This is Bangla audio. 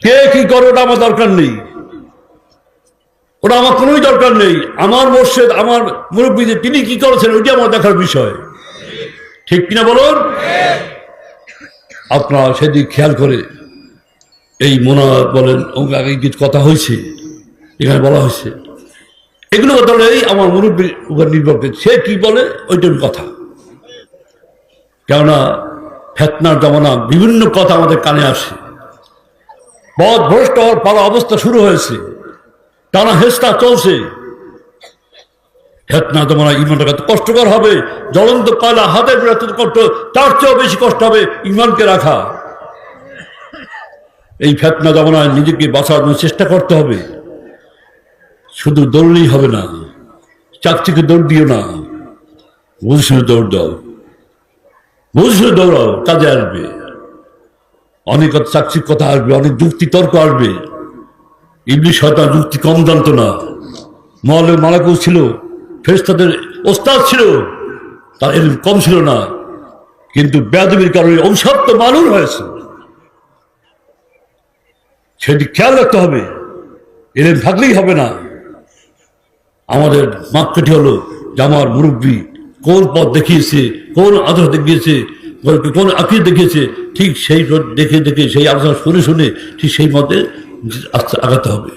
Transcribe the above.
কে কি করে ওটা আমার দরকার নেই, ওটা আমার কোনোই দরকার নেই। আমার মোর্শেদ, আমার মুরব্বী যে তিনি কি করেছেন ওইটা আমার দেখার বিষয়। ঠিক কিনা বলুন? আপনারা সেদিক খেয়াল করে এই মোনাজাত বলেন, আগে কিছু কথা হয়েছে এখানে বলা হয়েছে, এগুলো কথা হলেই আমার মুরব্বীর উপর নির্ভর করে সে কি বলে ওইটার কথা। কেননা ফেতনার জমানা বিভিন্ন কথা আমাদের কানে আসে, পথ ভ্রষ্ট হওয়ার পালা অবস্থা শুরু হয়েছে, টানা হেস্তা চলছে। ফেতনা জমানা ইমানটা কত কষ্টকর হবে, জ্বলন্ত কয়লা হাতে বেরোতে কষ্ট, তার চেয়েও বেশি কষ্ট হবে ইমানকে রাখা। এই ফেতনা জমানায় নিজেকে বাঁচানোর চেষ্টা করতে হবে। শুধু দৌড়লেই হবে না, চাকচিকে দৌড় দিও না, বুঝে দৌড় দাও, বুঝে দৌড়াও, কাজে আসবে। অনেক চাকচিক কথা আসবে, অনেক যুক্তি তর্ক আসবে। ইবলিশ হয়তো যুক্তি কম জানতো না, মালাকুল ছিল, ফেরেশতাদের ওস্তাদ ছিল, তার এলম কম ছিল না, কিন্তু বেয়াদবির কারণে অভিশপ্ত মালুম হয়েছে। সেটি খেয়াল রাখতে হবে, এলম থাকলেই হবে না। আমাদের মাপকাঠি হলো যে আমার মুরব্বী কোন পথ দেখিয়েছে, কোন আদর্শ দেখিয়েছে, কোন আকিদ দেখিয়েছে, ঠিক সেই দেখে দেখে সেই আলোচনা শুনে শুনে ঠিক সেই মতে আগাতে হবে।